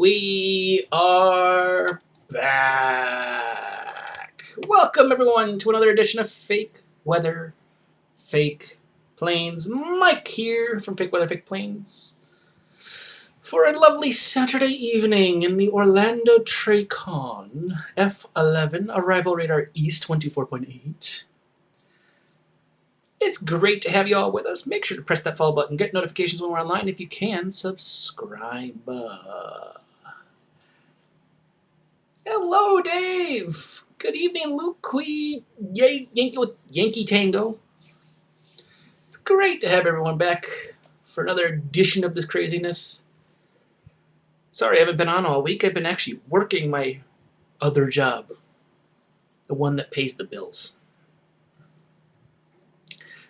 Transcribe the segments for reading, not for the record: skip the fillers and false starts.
We are back. Welcome everyone to another edition of Fake Weather, Fake Planes. Mike here from Fake Weather, Fake Planes for a lovely Saturday evening in the Orlando Tracon F11 Arrival Radar East 124.8. It's great to have you all with us. Make sure to press that follow button, get notifications when we're online. If you can, subscribe. Hello, Dave. Good evening, Luke Quee, Yankee with Yankee Tango. It's great to have everyone back for another edition of this craziness. Sorry I haven't been on all week. I've been actually working my other job, the one that pays the bills.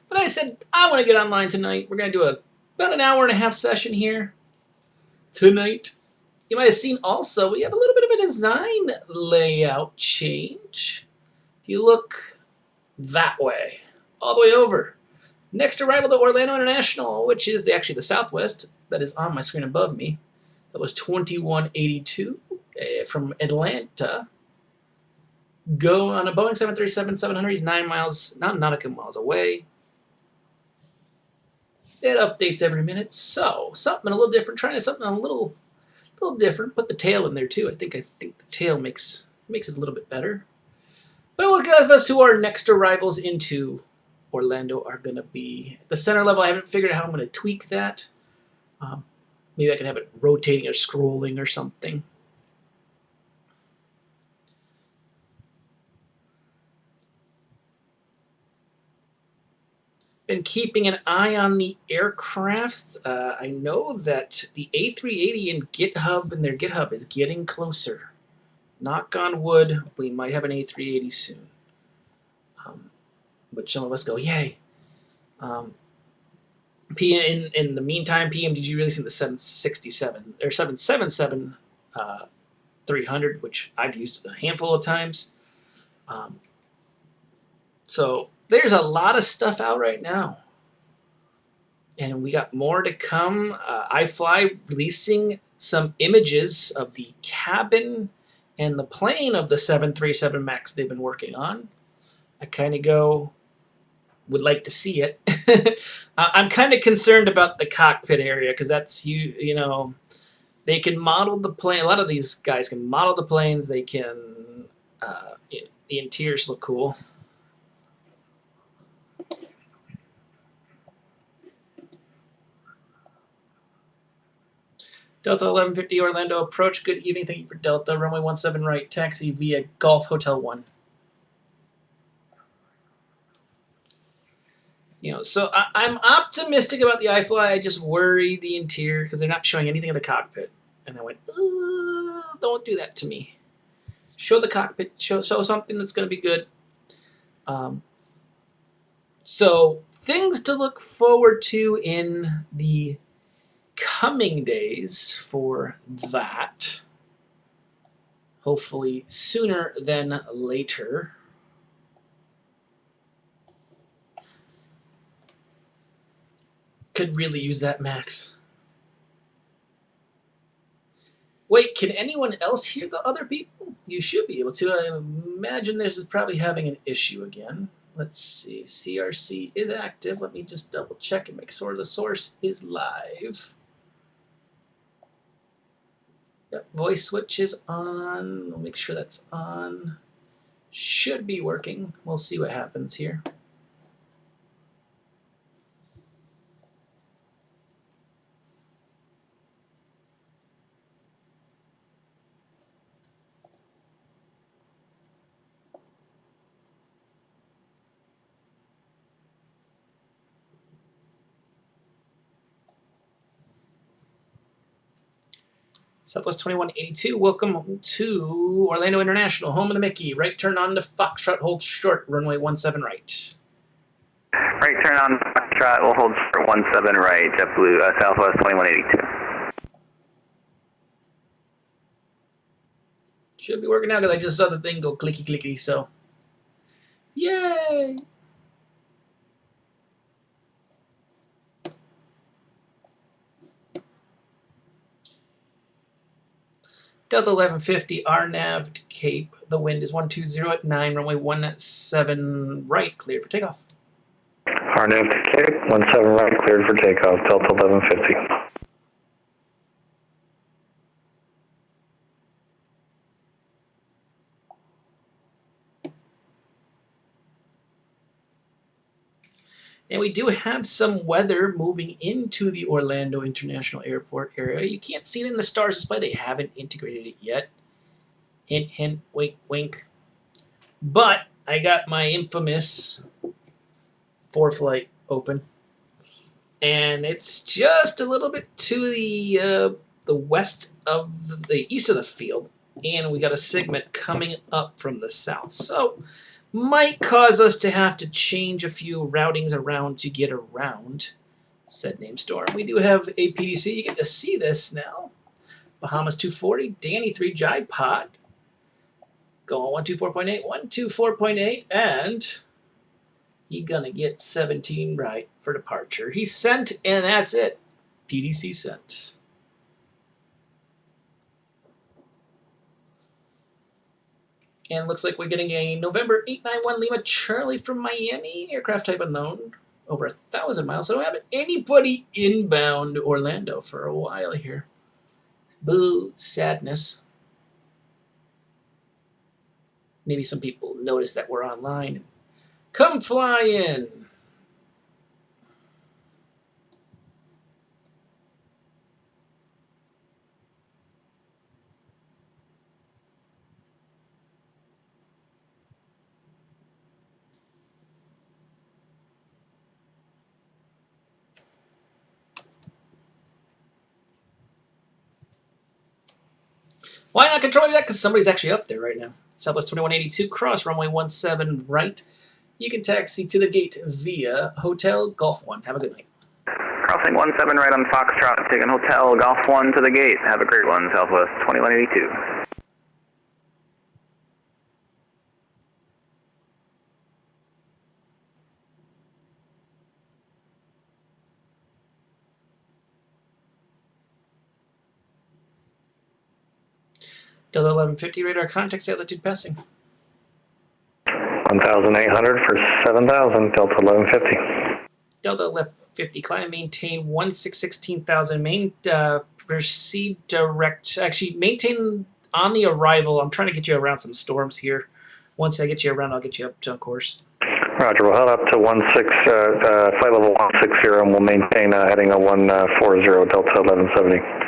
But I said, I want to get online tonight. We're going to do about an hour and a half session here tonight. You might have seen also, we have a little bit of a design layout change. If you look that way, all the way over. Next arrival to Orlando International, which is actually the Southwest, that is on my screen above me. That was 2182 from Atlanta. Go on a Boeing 737-700. He's 9 miles, not nautical miles away. It updates every minute, so something a little different. Trying something a little different. Put the tail in there too. I think the tail makes it a little bit better. But we'll give us who our next arrivals into Orlando are going to be. At the center level, I haven't figured out how I'm going to tweak that. Maybe I can have it rotating or scrolling or something. Been keeping an eye on the aircraft. I know that the A380 in their GitHub is getting closer. Knock on wood, we might have an A380 soon. But some of us go, yay. In the meantime, PM, did you really see the 767 or 777 300, which I've used a handful of times. So there's a lot of stuff out right now. And we got more to come. iFly releasing some images of the cabin and the plane of the 737 MAX they've been working on. I kind of would like to see it. I'm kind of concerned about the cockpit area because that's, you know, they can model the plane. A lot of these guys can model the planes. They can, the interiors look cool. Delta 1150 Orlando approach. Good evening. Thank you for Delta. Runway 17 right. Taxi via Golf Hotel 1. You know, so I'm optimistic about the iFly. I just worry the interior because they're not showing anything of the cockpit. And I went, don't do that to me. Show the cockpit. Show something that's going to be good. So things to look forward to in the coming days for that. Hopefully sooner than later. Could really use that Max. Wait, can anyone else hear the other people? You should be able to. I imagine this is probably having an issue again. Let's see. CRC is active. Let me just double check and make sure the source is live. Yep, voice switch is on. We'll make sure that's on. Should be working. We'll see what happens here. Southwest 2182, welcome to Orlando International, home of the Mickey. Right turn on to Foxtrot, hold short, runway 17 right. Right turn on Foxtrot, we'll hold short 17 right, JetBlue, Southwest 2182. Should be working out because I just saw the thing go clicky clicky, so. Yay! Delta 1150, RNAV to Cape. The wind is 120 at 9, runway 17 right, cleared for takeoff. RNAV to Cape, 17 right, cleared for takeoff, Delta 1150. And we do have some weather moving into the Orlando International Airport area. You can't see it in the stars display. They haven't integrated it yet. Hint, hint, wink, wink. But I got my infamous 4-flight open. And it's just a little bit to the west of the east of the field. And we got a segment coming up from the south. So might cause us to have to change a few routings around to get around said name storm. We do have a PDC. You get to see this now. Bahamas 240, Danny 3 Jive Pod. Going 124.8, 124.8, and he gonna get 17 right for departure. He sent, and that's it. PDC sent. And looks like we're getting a November 891 Lima Charlie from Miami. Aircraft type unknown. Over 1,000 miles. So I don't have anybody inbound Orlando for a while here. Boo. Sadness. Maybe some people notice that we're online. Come fly in. Why not control that? Because somebody's actually up there right now. Southwest 2182, cross runway 17 right. You can taxi to the gate via Hotel Golf 1. Have a good night. Crossing 17 right on Foxtrot, taking Hotel Golf 1 to the gate. Have a great one, Southwest 2182. Delta 1150, radar contact, altitude passing. 1,800 for 7,000, Delta 1150. Delta 1150, climb, maintain 16,000, proceed direct, actually maintain on the arrival. I'm trying to get you around some storms here. Once I get you around, I'll get you up to course. Roger, we'll head up to flight level 160 and we'll maintain heading a 140, Delta 1170.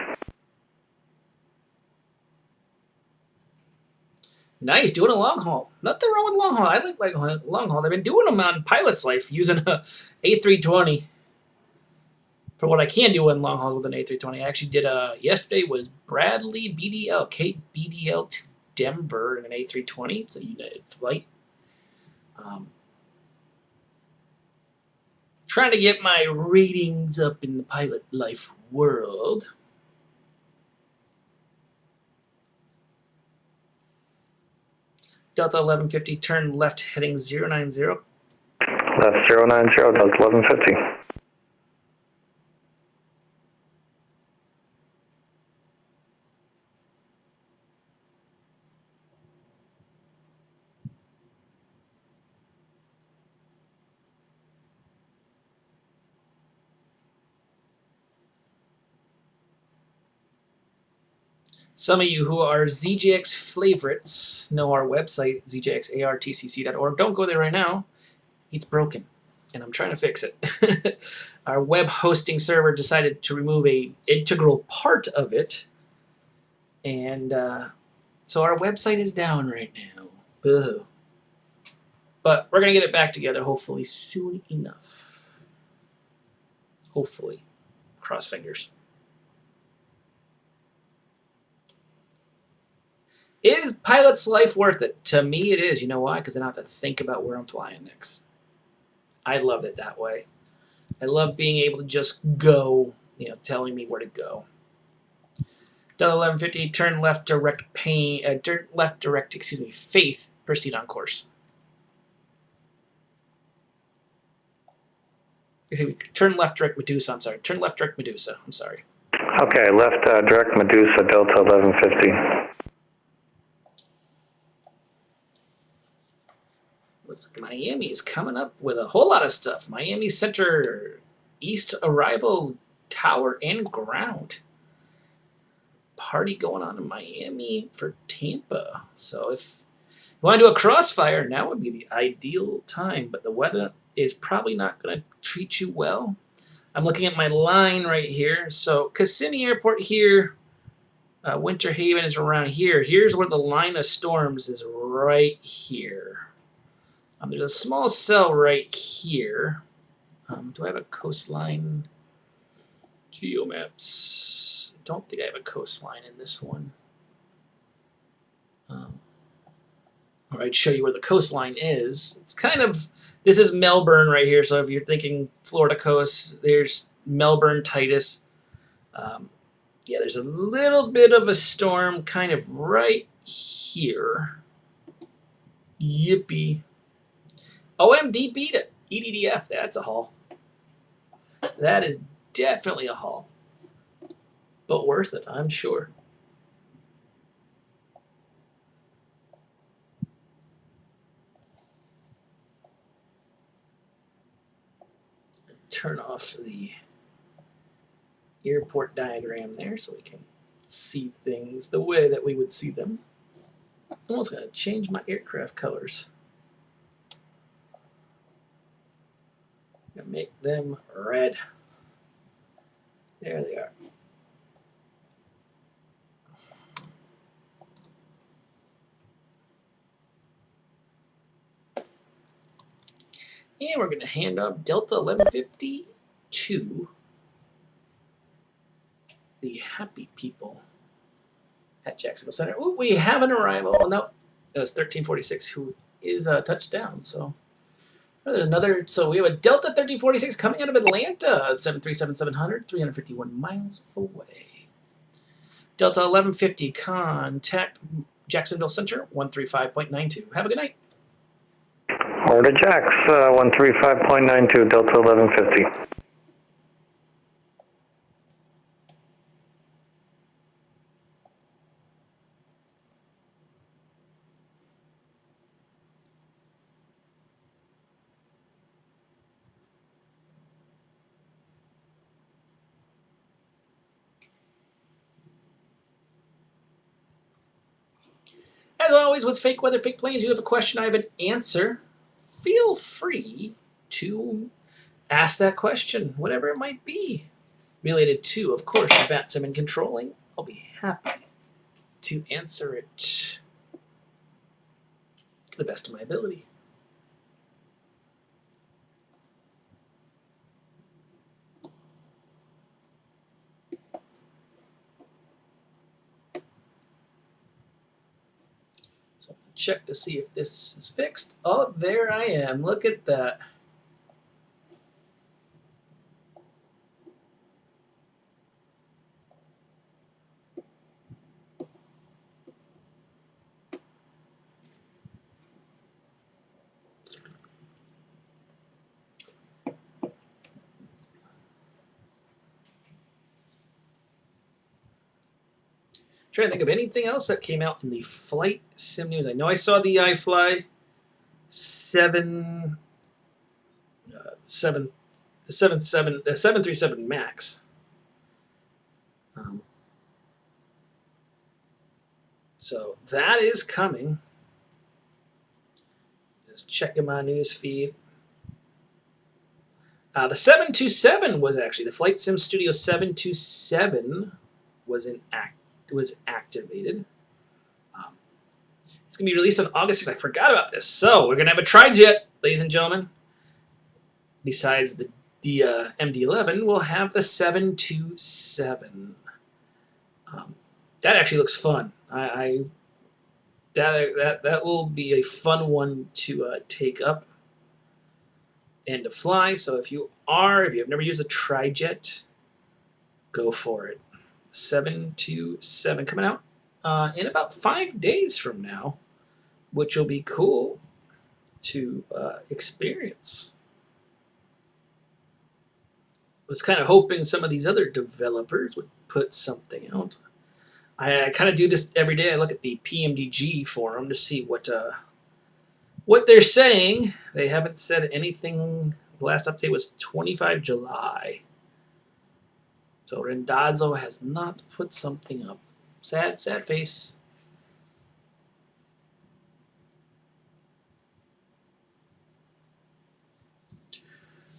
Nice, doing a long haul. Nothing wrong with long haul. I like long haul. They've been doing them on Pilot's Life using a A320 for what I can do in long haul with an A320. I actually did yesterday was Bradley BDL, Cape BDL to Denver in an A320. It's a United flight. Trying to get my ratings up in the Pilot Life world. Delta 1150, turn left heading 090. Left 090, Delta 1150. Some of you who are ZJX favorites know our website, zjxartcc.org. Don't go there right now. It's broken, and I'm trying to fix it. Our web hosting server decided to remove an integral part of it, and so our website is down right now. Boo. But we're going to get it back together, hopefully, soon enough. Hopefully. Cross fingers. Is Pilot's Life worth it? To me, it is. You know why? Because I don't have to think about where I'm flying next. I love it that way. I love being able to just go, telling me where to go. Delta 1150, turn left direct Faith, proceed on course. Turn left direct Medusa, I'm sorry. Turn left direct Medusa, I'm sorry. Okay, left direct Medusa, Delta 1150. Looks like Miami is coming up with a whole lot of stuff. Miami Center, East arrival, tower, and ground. Party going on in Miami for Tampa. So if you want to do a crossfire, now would be the ideal time. But the weather is probably not going to treat you well. I'm looking at my line right here. So Kissimmee Airport here, Winter Haven is around here. Here's where the line of storms is right here. There's a small cell right here. Do I have a coastline? Geomaps. I don't think I have a coastline in this one. Or I'd show you where the coastline is. It's kind of, this is Melbourne right here. So if you're thinking Florida coast, there's Melbourne, Titus. Yeah, there's a little bit of a storm kind of right here. Yippee. OMD beat it. EDDF, that's a haul. That is definitely a haul. But worth it, I'm sure. Turn off the airport diagram there so we can see things the way that we would see them. I'm almost going to change my aircraft colors. I'm going to make them red. There they are. And we're going to hand off Delta 1150 to the happy people at Jacksonville Center. Ooh, we have an arrival. Oh, no, it was 1346 who is a touchdown. So there's another. So we have a Delta 1346 coming out of Atlanta, 737-700, 351 miles away. Delta 1150, contact Jacksonville Center, 135.92. Have a good night. Order Jax, 135.92, Delta 1150. As always, with fake weather, fake planes, you have a question, I have an answer. Feel free to ask that question, whatever it might be, related to, of course, advanced sim and controlling. I'll be happy to answer it to the best of my ability. So check to see if this is fixed. Oh, there I am. Look at that. Trying to think of anything else that came out in the flight sim news. I know I saw the iFly 737 Max. So that is coming. Just checking my news feed. The 727 was actually the Flight Sim Studio 727 was activated. It's going to be released on August 6th. I forgot about this. So we're going to have a tri-jet, ladies and gentlemen. Besides the MD-11, we'll have the 727. That actually looks fun. That will be a fun one to take up and to fly. So if you have never used a tri-jet, go for it. 727 coming out in about 5 days from now, which will be cool to experience. was kind of hoping some of these other developers would put something out. I kind of do this every day. I look at the PMDG forum to see what they're saying. They haven't said anything. The last update was 25 July. So Rendazzo has not put something up. Sad, sad face.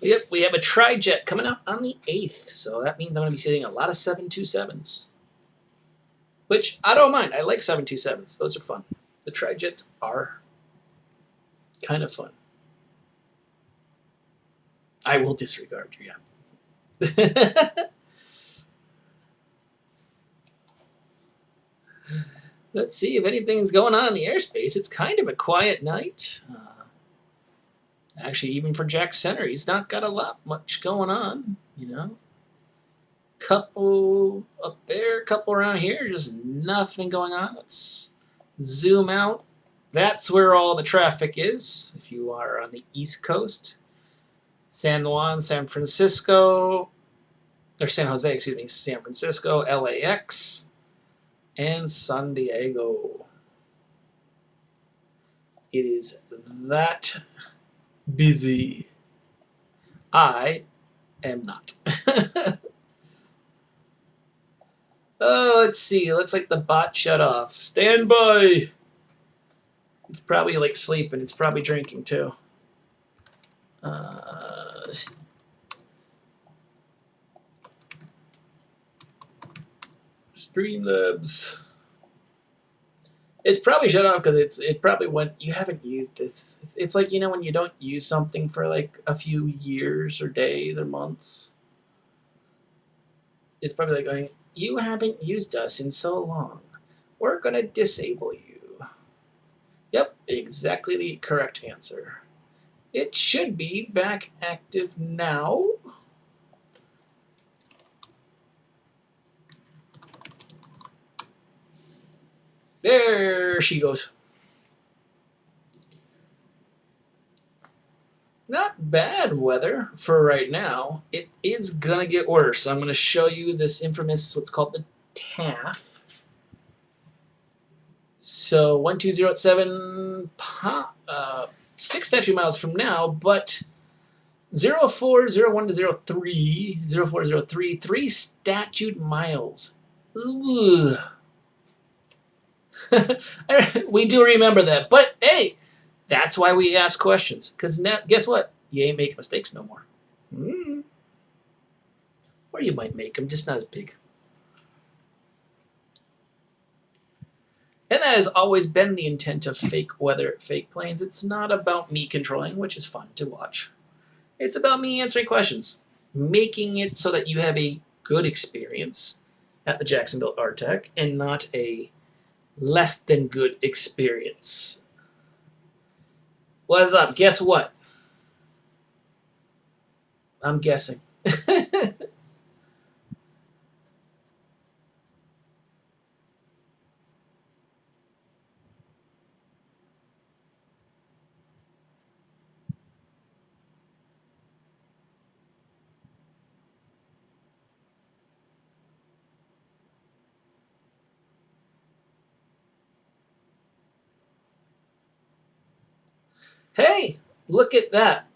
Yep, we have a tri-jet coming out on the 8th, so that means I'm going to be seeing a lot of 727s. Which, I don't mind. I like 727s. Those are fun. The tri-jets are kind of fun. I will disregard you, yeah. Let's see if anything's going on in the airspace. It's kind of a quiet night. Actually, even for Jack Center, he's not got a lot much going on, you know. Couple up there, couple around here, just nothing going on. Let's zoom out. That's where all the traffic is, if you are on the East Coast. San Juan, San Francisco, or San Jose, excuse me, San Francisco, LAX, and San Diego. It is that busy. I am not. Oh, let's see. It looks like the bot shut off. Stand by. It's probably like sleeping. It's probably drinking too. Streamlabs. It's probably shut off because it probably went. You haven't used this. It's like, you know, when you don't use something for like a few years or days or months. It's probably like going, you haven't used us in so long. We're gonna disable you. Yep, exactly the correct answer. It should be back active now. There she goes. Not bad weather for right now. It is going to get worse. I'm going to show you this infamous, what's called the TAF. So 120 at 6 statute miles from now, but 0401 to 03, 0403, 3 statute miles. Ooh. We do remember that, but hey, that's why we ask questions. Because now, guess what? You ain't making mistakes no more. Or you might make them, just not as big. And that has always been the intent of fake weather, fake planes. It's not about me controlling, which is fun to watch. It's about me answering questions, making it so that you have a good experience at the Jacksonville RTAC and not a less than good experience. What's up? Guess what? I'm guessing. Hey, look at that.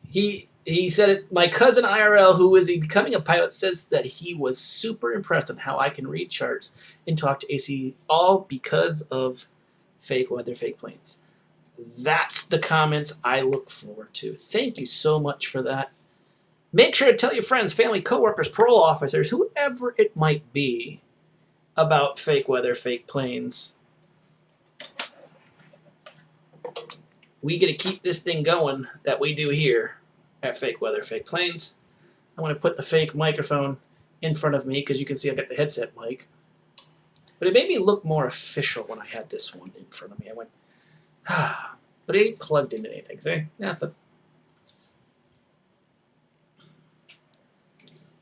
He said it's my cousin IRL, who is becoming a pilot, says that he was super impressed on how I can read charts and talk to AC, all because of fake weather, fake planes. That's the comments I look forward to. Thank you so much for that. Make sure to tell your friends, family, coworkers, parole officers, whoever it might be, about fake weather, fake planes. We get to keep this thing going that we do here at Fake Weather, Fake Planes. I'm going to put the fake microphone in front of me because you can see I've got the headset mic. But it made me look more official when I had this one in front of me. I went, but it ain't plugged into anything, see? Nothing.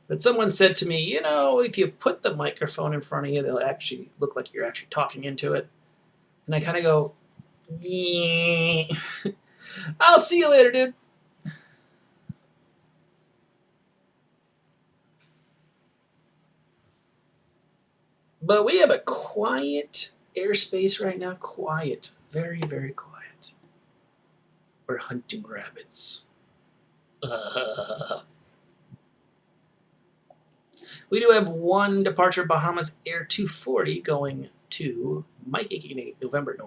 But someone said to me, you know, if you put the microphone in front of you, they'll actually look like you're actually talking into it. And I kind of go, yeah. I'll see you later, dude. But we have a quiet airspace right now. Quiet. Very, very quiet. We're hunting rabbits. We do have one departure, Bahamas Air 240, going to Mike 88 November.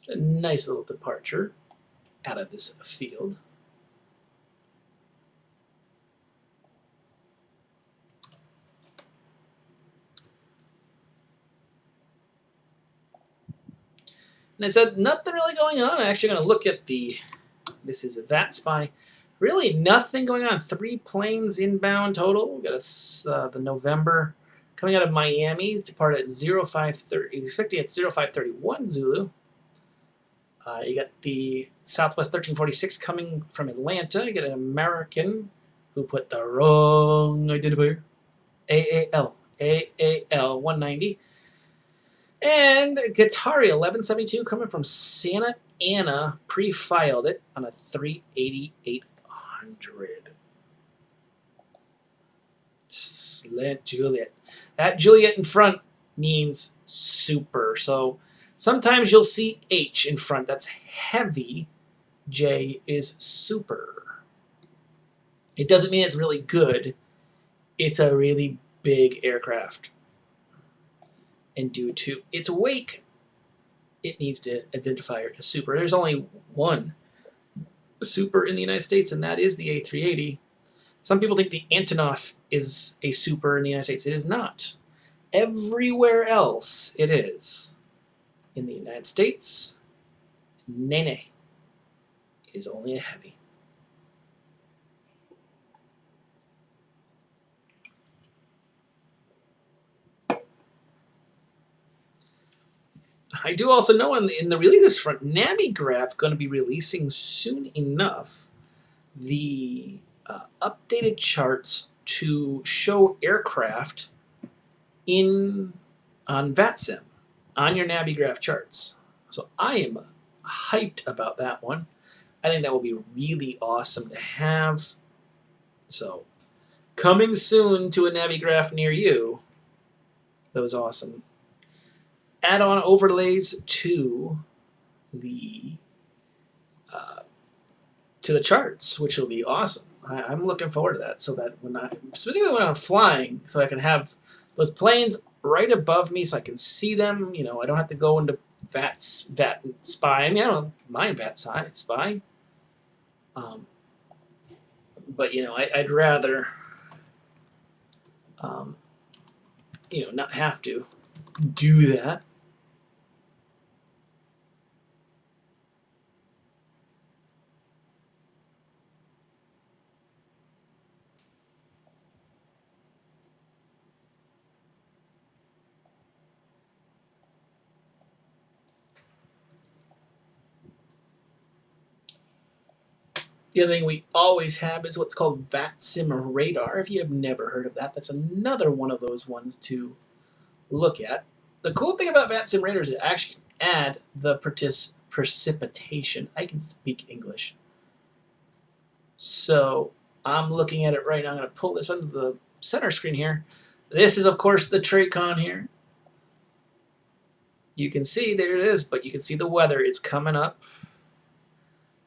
A nice little departure out of this field. And it said nothing really going on. I'm actually going to look at this is a VAT Spy. Really nothing going on. 3 planes inbound total. We got the November coming out of Miami, departed at 0530, expecting at 0531 Zulu. You got the Southwest 1346 coming from Atlanta. You got an American who put the wrong identifier. AAL 190. And Qatari 1172 coming from Santa Ana, pre-filed it on a 38800. Slant Juliet. That Juliet in front means super. So sometimes you'll see H in front. That's heavy. J is super. It doesn't mean it's really good. It's a really big aircraft. And due to its wake, it needs to identify it as super. There's only one super in the United States, and that is the A380. Some people think the Antonov is a super in the United States. It is not. Everywhere else, it is. In the United States, Nene is only a heavy. I do also know in the releases front, Navigraph going to be releasing soon enough the updated charts to show aircraft on VATSIM on your Navigraph charts. So I am hyped about that one. I think that will be really awesome to have. So coming soon to a Navigraph near you. That was awesome. Add-on overlays to the charts, which will be awesome. I'm looking forward to that. So that particularly when I'm flying, so I can have those planes right above me, so I can see them. You know, I don't have to go into VAT Spy. I mean, I don't mind VAT Spy, but you know, I'd rather you know, not have to do that. The other thing we always have is what's called VATSIM Radar. If you have never heard of that, that's another one of those ones to look at. The cool thing about VATSIM Radar is it actually can add the precipitation. I can speak English. So I'm looking at it right now. I'm going to pull this under the center screen here. This is, of course, the Tracon here. You can see, there it is, but you can see the weather. It's coming up.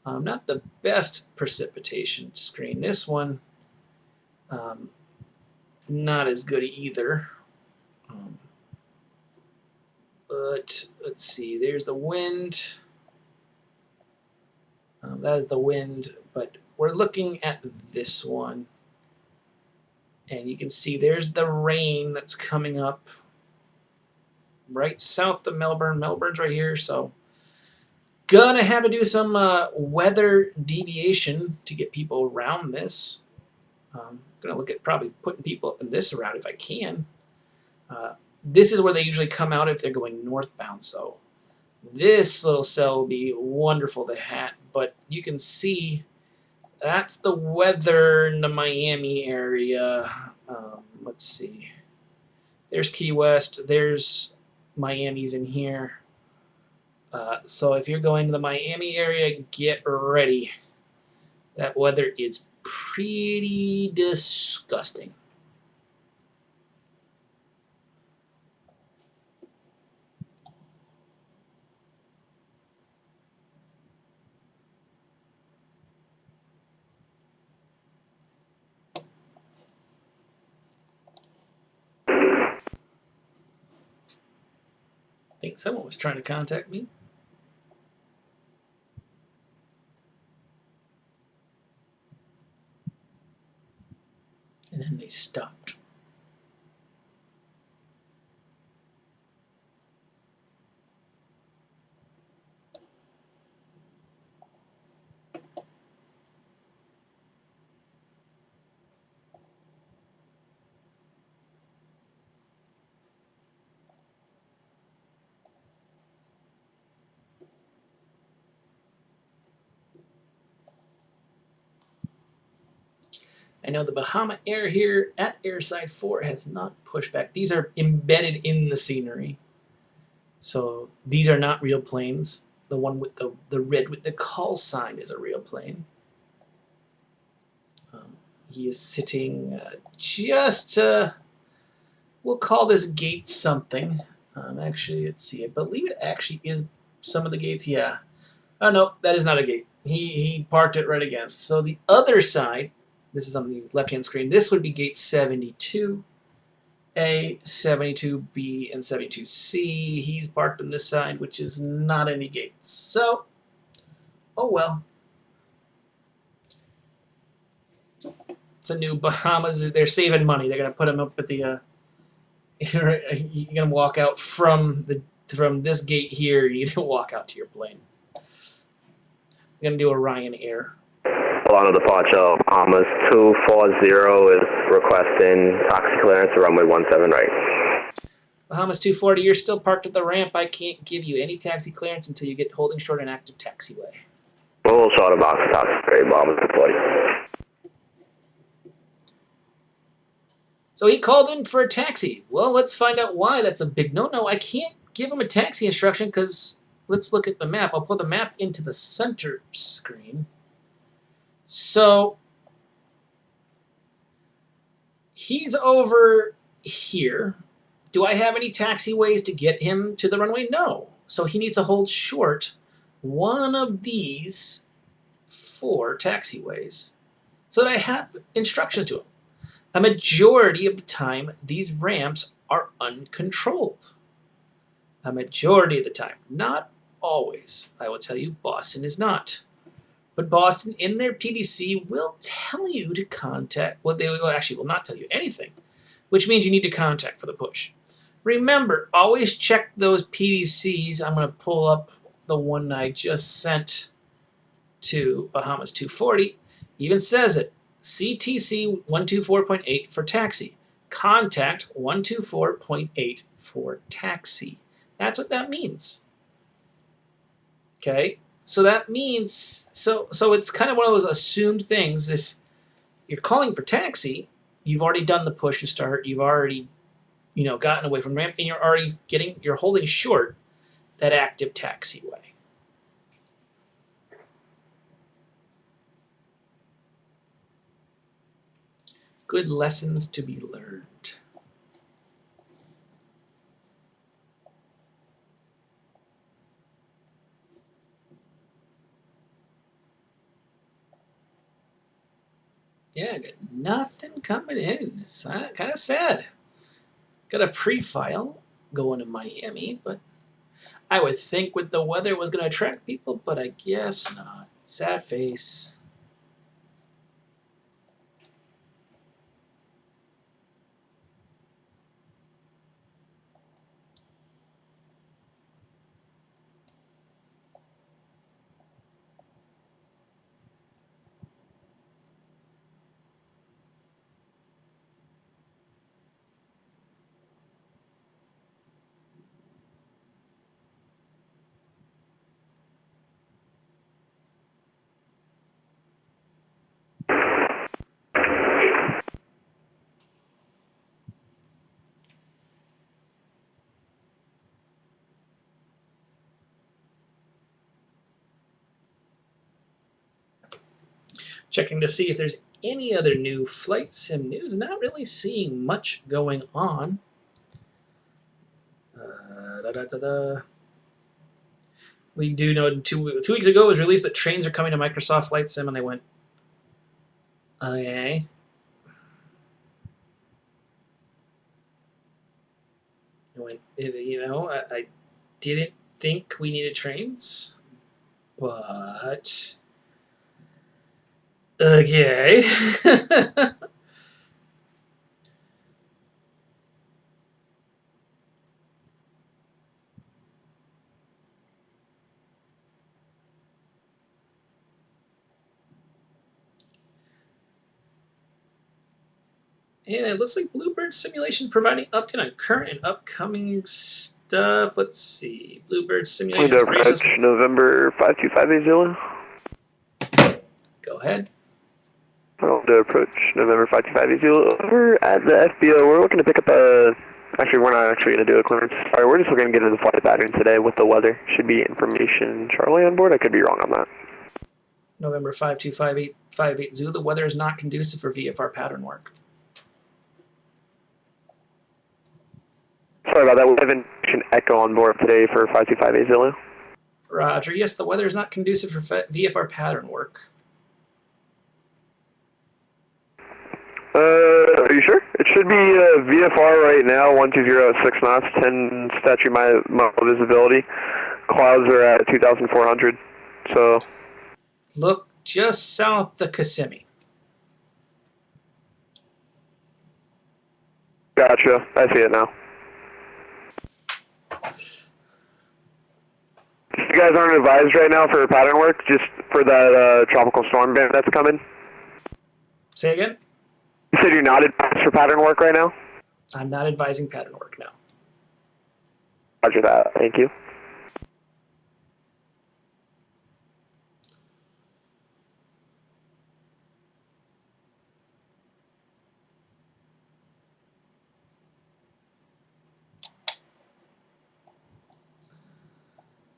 Not the best precipitation screen. This one, not as good either. But let's see, there's the wind. That is the wind, but we're looking at this one. And you can see there's the rain that's coming up right south of Melbourne. Melbourne's right here, so gonna have to do some weather deviation to get people around this. Gonna look at probably putting people up in this route if I can. This is where they usually come out if they're going northbound, so this little cell will be wonderful to have. But you can see that's the weather in the Miami area. Let's see. There's Key West. There's Miami's in here. So if you're going to the Miami area, get ready. That weather is pretty disgusting. I think someone was trying to contact me. And then they stopped. I know the Bahama Air here at Airside 4 has not pushed back. These are embedded in the scenery. So these are not real planes. The one with the red with the call sign is a real plane. He is sitting just, we'll call this gate something. Actually, let's see. I believe it actually is some of the gates. Yeah. Oh, no, that is not a gate. He parked it right against. So the other side, this is on the left-hand screen, this would be gate 72A, 72B, and 72C. He's parked on this side, which is not any gates. So, oh well. It's a new Bahamas. They're saving money. They're going to put him up at the, you're going to walk out from this gate here. You're going to walk out to your plane. We're going to do a Ryanair. On the departure, Bahamas 240 is requesting taxi clearance to runway 17 right. Bahamas 240, you're still parked at the ramp. I can't give you any taxi clearance until you get holding short an active taxiway. We'll short about the taxi, Bahamas 240. So he called in for a taxi. Well, let's find out why. That's a big no-no. I can't give him a taxi instruction because let's look at the map. I'll put the map into the center screen. So he's over here. Do I have any taxiways to get him to the runway? No. So he needs to hold short one of these 4 taxiways so that I have instructions to him. A majority of the time, these ramps are uncontrolled. A majority of the time. Not always. I will tell you, Boston is not. But Boston, in their PDC, will tell you to contact, well, they actually will not tell you anything, which means you need to contact for the push. Remember, always check those PDCs. I'm going to pull up the one I just sent to Bahamas 240. Even says it. CTC 124.8 for taxi. Contact 124.8 for taxi. That's what that means. Okay? So that means, so it's kind of one of those assumed things. If you're calling for taxi, you've already done the push to start. You've already, gotten away from ramp, and you're holding short that active taxiway. Good lessons to be learned. Yeah, I got nothing coming in. It's kind of sad. Got a pre-file going to Miami, but I would think with the weather it was going to attract people, but I guess not. Sad face. Checking to see if there's any other new flight sim news? Not really seeing much going on. We do know 2 weeks ago it was released that trains are coming to Microsoft Flight Sim, and they went, okay. I went, I didn't think we needed trains, but okay. And it looks like Bluebird Simulation providing update on current and upcoming stuff. Let's see. Bluebird Simulation. Window approach, November 52580. Go ahead. Window approach, November 52580. Over at the FBO, we're looking to pick up a... Actually, we're not actually going to do a clearance. Sorry, we're just looking to get into the flight pattern today with the weather. Should be information Charlie on board. I could be wrong on that. November 52580. The weather is not conducive for VFR pattern work. Sorry about that. We have an echo on board today for 52580. Roger. Yes, the weather is not conducive for VFR pattern work. Are you sure? It should be VFR right now, 120 at 6 knots, 10 statute mile visibility. Clouds are at 2,400. So. Look just south of Kissimmee. Gotcha. I see it now. You guys aren't advised right now for pattern work, just for that tropical storm band that's coming? Say again? You said you're not advised for pattern work right now? I'm not advising pattern work now. Roger that. Thank you.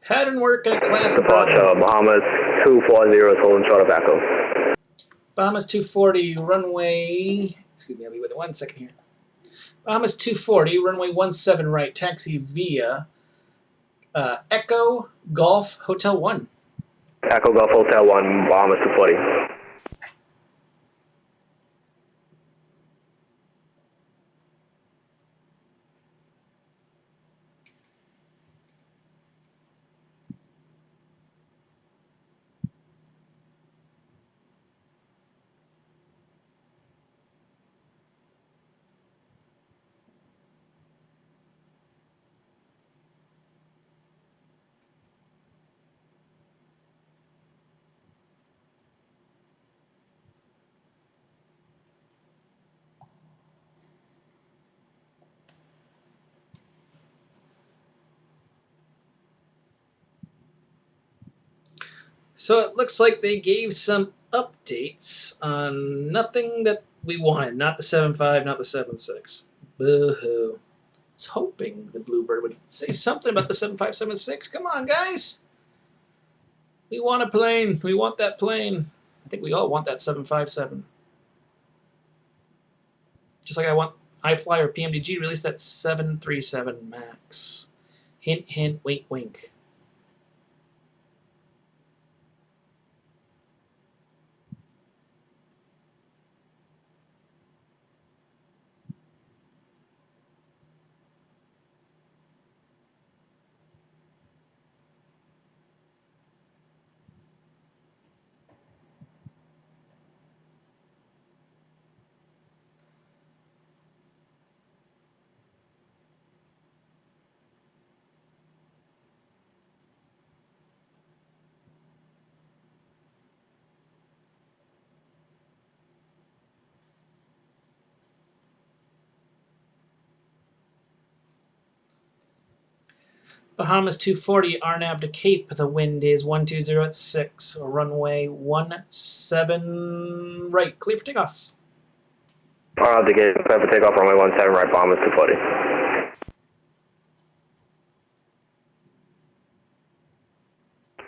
Pattern work at class Departure Bahamas 240, Hold Short of Echo. Bahamas 240, runway, excuse me, I'll be with it 1 second here. Bahamas 240, runway 17 right, taxi via Echo Golf Hotel 1. Echo Golf Hotel 1, Bahamas 240. So it looks like they gave some updates on nothing that we wanted. Not the 7.5, not the 7.6. Boo-hoo. I was hoping the Bluebird would say something about the 7.5, 7.6. Come on, guys. We want a plane. We want that plane. I think we all want that 7.57. Just like I want iFly or PMDG to release that 737 MAX. Hint, hint, wink, wink. Bahamas 240, RNAV to Cape. The wind is 120 at 6. Runway 17 right. Clear for takeoff. RNAV to Cape. Clear for takeoff. Runway 17 right. Bahamas 240.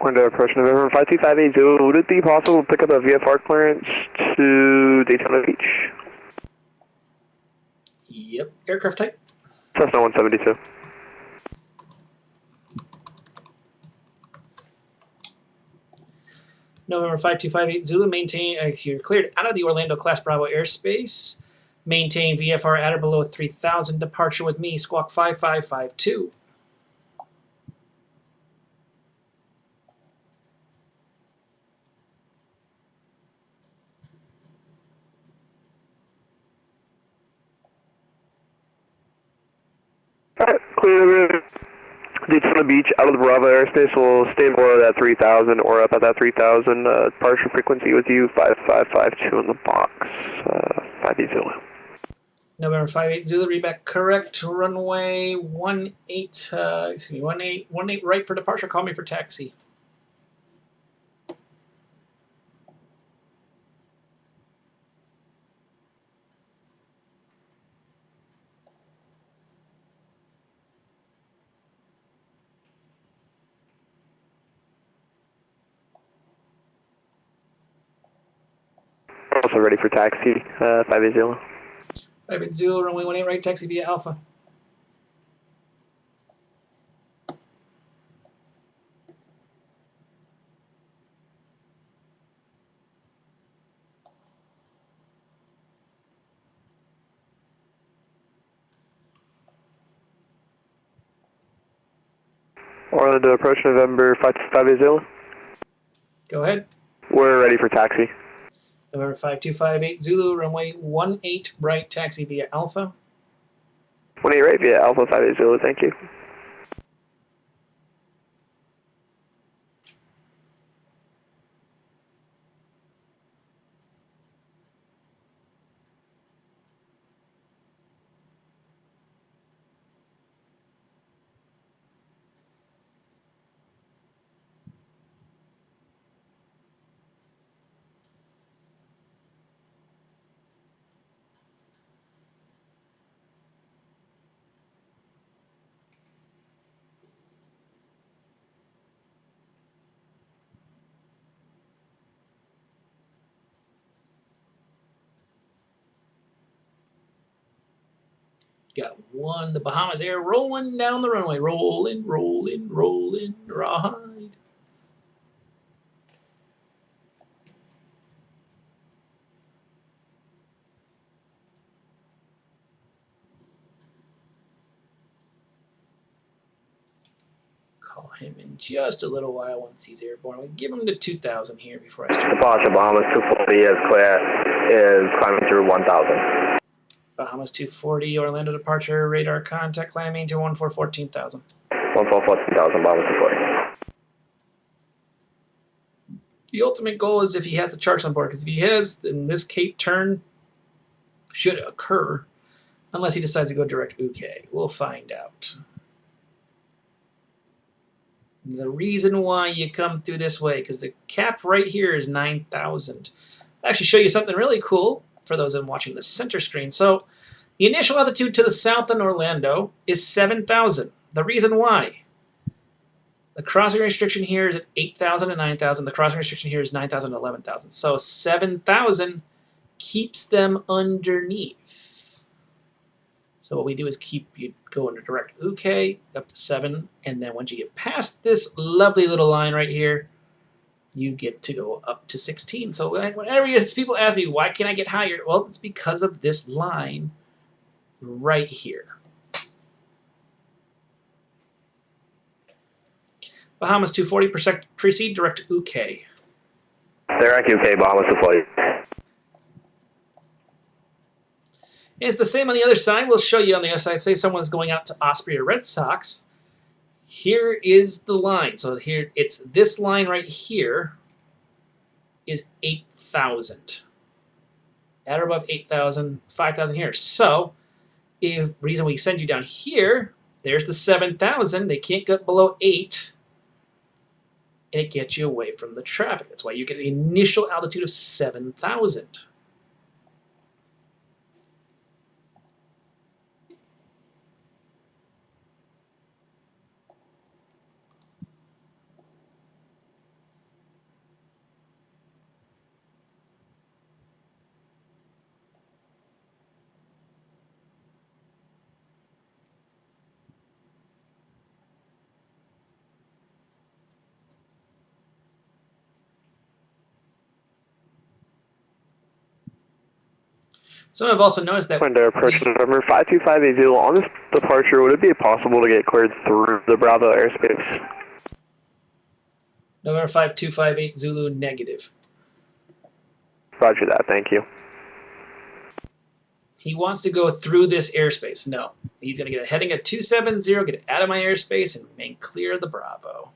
We're going to approach November 52580. Would it be possible to pick up a VFR clearance to Daytona Beach? Yep. Aircraft type? Cessna 172. November 5258 Zulu, maintain, you're cleared out of the Orlando Class Bravo airspace. Maintain VFR at or below 3000. Departure with me, squawk 5552. Alright, clear Daytona Beach out of the Bravo airspace. We'll stay below that 3000 or up at that 3000. Departure frequency with you, 5552 in the box. 580. November 58 Zulu, read back correct. Runway 18 right for departure. Call me for taxi. Also ready for taxi, 580. 58 runway 18 right, taxi via Alpha. Orlando approach November 580. Go ahead. We're ready for taxi. November 5258 Zulu, runway 18 right, taxi via Alpha. 28 right via Alpha 580, thank you. Got one, the Bahamas Air rolling down the runway. Rolling, rolling, rolling, rawhide. Call him in just a little while once he's airborne. We'll give him to 2000 here before I start. Departure Bahamas 240 is clear, is climbing through 1000. Bahamas 240, Orlando departure, radar contact, climbing to 14,000. 14,000, Bahamas 240. The ultimate goal is if he has the charts on board, because if he has, then this Cape turn should occur, unless he decides to go direct UK. We'll find out. There's a reason why you come through this way, because the cap right here is 9,000. I'll actually show you something really cool for those of them watching the center screen. So the initial altitude to the south in Orlando is 7,000. The reason why? The crossing restriction here is at 8,000 and 9,000. The crossing restriction here is 9,000 and 11,000. So 7,000 keeps them underneath. So what we do is keep you going to direct UK up to 7, and then once you get past this lovely little line right here, you get to go up to 16. So whenever people ask me, why can't I get higher? Well, it's because of this line right here. Bahamas 240, proceed direct to UK. Direct UK, Bahamas 240. It's the same on the other side. We'll show you on the other side. Say someone's going out to Osprey or Red Sox. Here is the line. So here, it's this line right here is 8,000. At or above 8,000, 5,000 here. So, if reason we send you down here, there's the 7,000. They can't get below 8. And it gets you away from the traffic. That's why you get the initial altitude of 7,000. So I've also noticed that Trying to approach November 52580. On this departure, would it be possible to get cleared through the Bravo airspace? November 5258 Zulu negative. Roger that, thank you. He wants to go through this airspace. No. He's going to get a heading at 270, get it out of my airspace, and remain clear of the Bravo.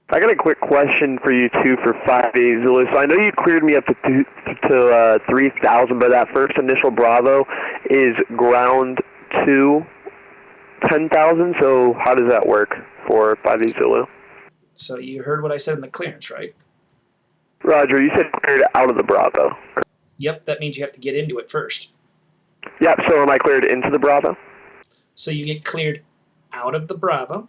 I got a quick question for you too for 58 Zulu. So I know you cleared me up to 3,000, but that first initial Bravo is ground to 10,000. So how does that work for 58 Zulu? So you heard what I said in the clearance, right? Roger, you said cleared out of the Bravo. Yep, that means you have to get into it first. Yep, so am I cleared into the Bravo? So you get cleared out of the Bravo.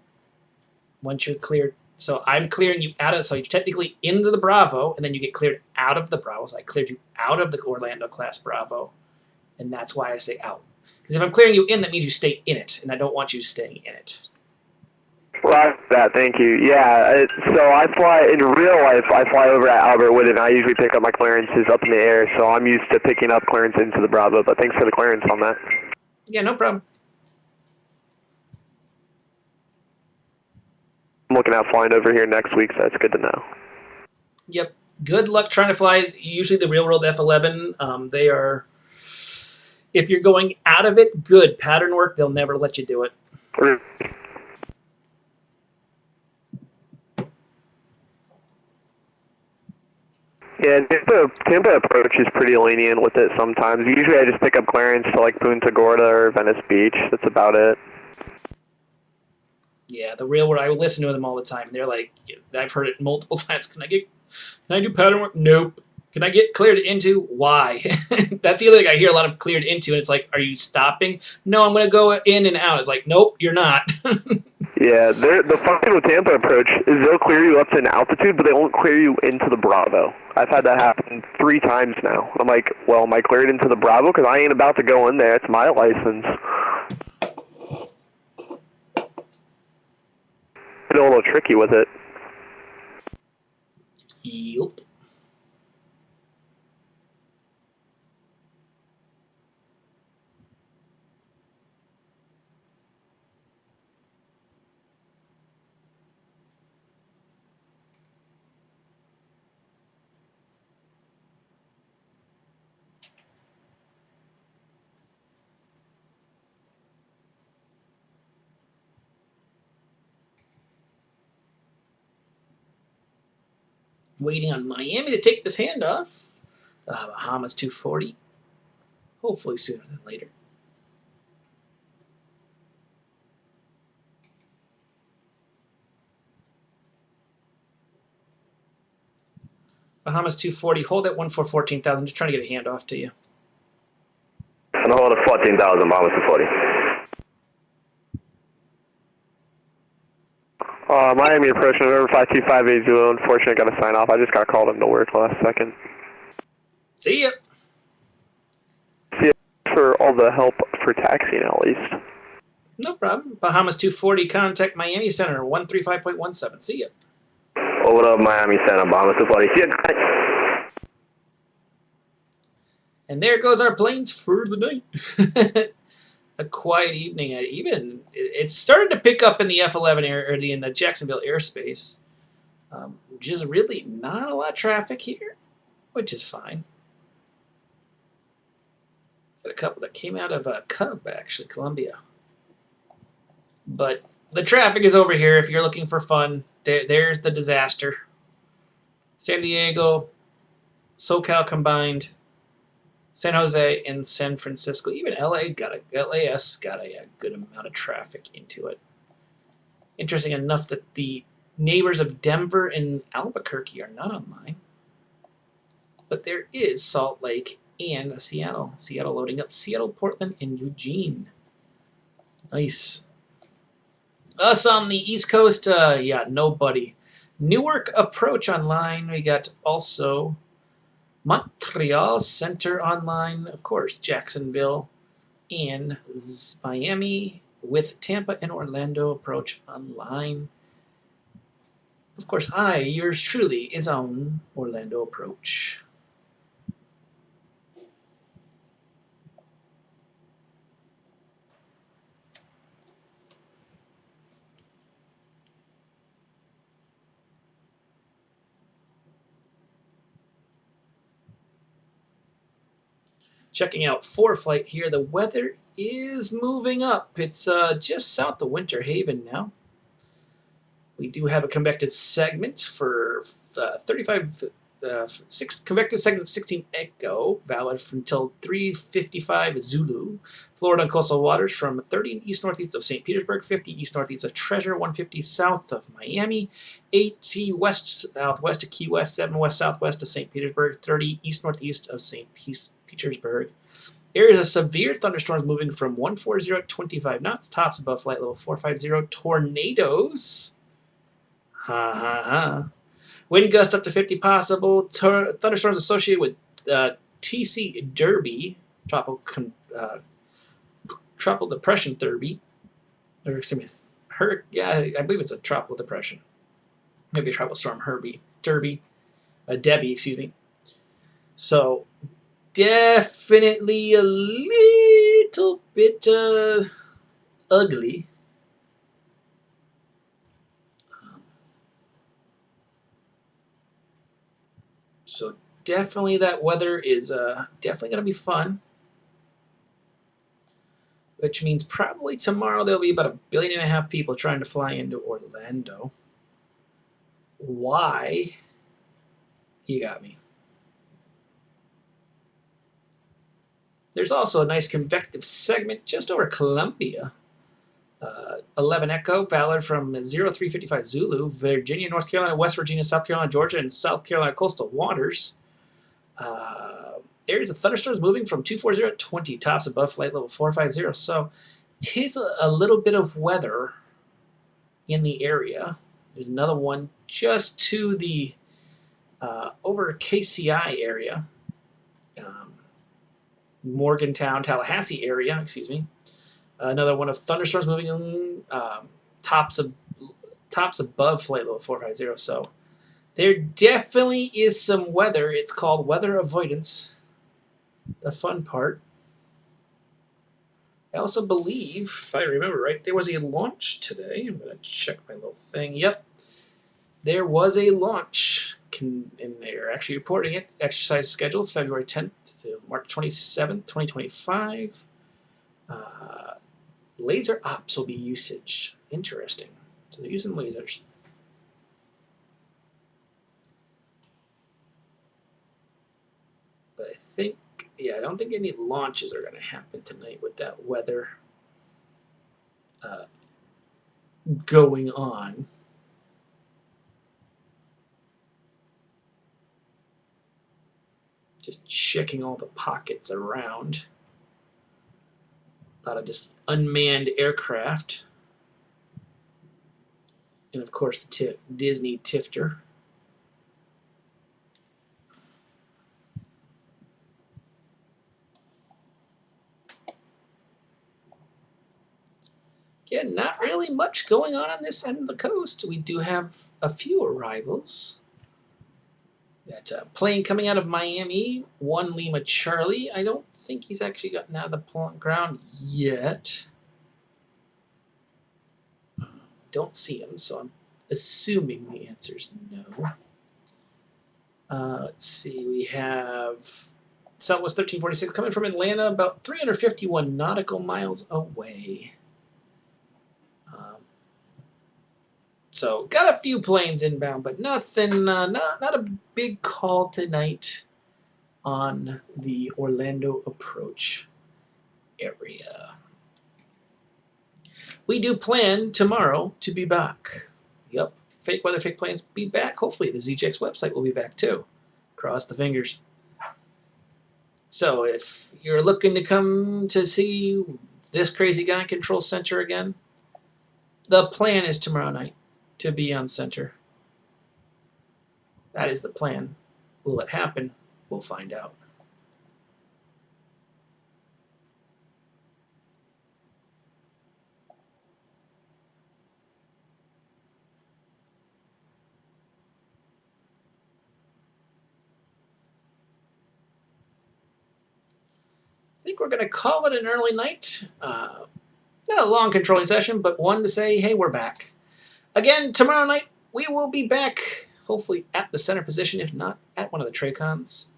Once you're cleared, so I'm clearing you out of, so you're technically into the Bravo, and then you get cleared out of the Bravo. So I cleared you out of the Orlando class Bravo, and that's why I say out. Because if I'm clearing you in, that means you stay in it, and I don't want you staying in it. Roger that, thank you. Yeah, so I fly, in real life, I fly over at Albert Wood, and I usually pick up my clearances up in the air, so I'm used to picking up clearance into the Bravo, but thanks for the clearance on that. Yeah, no problem. I'm looking at flying over here next week, so that's good to know. Yep. Good luck trying to fly, usually the real world F11. They are, if you're going out of it, good. Pattern work, they'll never let you do it. Yeah, Tampa approach is pretty lenient with it sometimes. Usually I just pick up clearance to like Punta Gorda or Venice Beach. That's about it. Yeah, the real world, I listen to them all the time. They're like, I've heard it multiple times. Can I do pattern work? Nope. Can I get cleared into? Why? That's the other thing I hear a lot of cleared into, and it's like, are you stopping? No, I'm going to go in and out. It's like, nope, you're not. Yeah, the fun thing with Tampa approach is they'll clear you up to an altitude, but they won't clear you into the Bravo. I've had that happen 3 times now. I'm like, well, am I cleared into the Bravo? Because I ain't about to go in there. It's my license. Been a little tricky with it. Yep. Waiting on Miami to take this handoff. Bahamas 240. Hopefully sooner than later. Bahamas 240. Hold that one for 14,000. Just trying to get a handoff to you. And hold at 14,000, Bahamas 240. Miami approach November 52580. Unfortunately, I got to sign off. I just got called into work last second. See ya. See you for all the help for taxiing at least. No problem. Bahamas 240. Contact Miami Center 135.17. See ya. Over to Miami Center, Bahamas 240. See ya. And there goes our planes for the night. A quiet evening. It started to pick up in the F11 air, or in the Jacksonville airspace. Just really not a lot of traffic here, which is fine. Got a couple that came out of Cub, actually, Columbia. But the traffic is over here. If you're looking for fun, there's the disaster. San Diego, SoCal combined. San Jose and San Francisco, even LAS got a good amount of traffic into it. Interesting enough that the neighbors of Denver and Albuquerque are not online. But there is Salt Lake and Seattle. Seattle loading up. Seattle, Portland, and Eugene. Nice. Us on the East Coast, yeah, nobody. Newark approach online. We got also Montreal Center online, of course, Jacksonville, and Miami with Tampa and Orlando approach online. Of course, yours truly, is on Orlando approach. Checking out ForeFlight here. The weather is moving up. It's just south of Winter Haven now. We do have a convective segment for 6 convective segment 16 Echo, valid until 3:55 Zulu. Florida and coastal waters from 30 east-northeast of St. Petersburg, 50 east-northeast of Treasure, 150 south of Miami, 80 west-southwest of Key West, 7 west-southwest of St. Petersburg, 30 east-northeast of St. Petersburg. Areas of severe thunderstorms moving from 140 at 25 knots, tops above flight level 450, tornadoes. Ha ha ha. Wind gust up to 50 possible. Thunderstorms associated with TC Derby, tropical depression Derby. Or excuse me, I believe it's a tropical depression. Maybe a tropical storm Debbie, excuse me. So definitely a little bit ugly. So definitely that weather is definitely going to be fun. Which means probably tomorrow there'll be about 1.5 billion people trying to fly into Orlando. Why? You got me. There's also a nice convective segment just over Columbia. 11 Echo, valid from 0355 Zulu, Virginia, North Carolina, West Virginia, South Carolina, Georgia, and South Carolina coastal waters. Areas of thunderstorms moving from 240 at 20, tops above flight level 450. So it is a little bit of weather in the area. There's another one just to the over KCI area, Morgantown, Tallahassee area, excuse me. Another one of thunderstorms moving in, tops above flight level 450. So there definitely is some weather. It's called weather avoidance. The fun part. I also believe, if I remember right, there was a launch today. I'm going to check my little thing. Yep. There was a launch, and they're actually reporting it. Exercise schedule, February 10th to March 27th, 2025. Laser ops will be usage. Interesting. So they're using lasers. But I think, I don't think any launches are going to happen tonight with that weather going on. Just checking all the pockets around. A lot of just unmanned aircraft. And of course the Disney Tifter. Again, not really much going on this end of the coast. We do have a few arrivals. That plane coming out of Miami, 1 Lima Charlie. I don't think he's actually gotten out of the ground yet. Don't see him, so I'm assuming the answer is no. Let's see, we have Southwest 1346 coming from Atlanta, about 351 nautical miles away. So got a few planes inbound, but nothing, not a big call tonight on the Orlando approach area. We do plan tomorrow to be back. Yep, fake weather, fake planes, be back. Hopefully the ZJX website will be back too. Cross the fingers. So if you're looking to come to see this crazy guy in Control Center again, the plan is tomorrow night to be on center. That is the plan. Will it happen? We'll find out. I think we're going to call it an early night. Not a long controlling session, but one to say, hey, we're back. Again, tomorrow night, we will be back, hopefully at the center position, if not at one of the Tracons.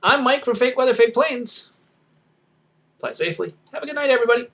I'm Mike from Fake Weather, Fake Planes. Fly safely. Have a good night, everybody.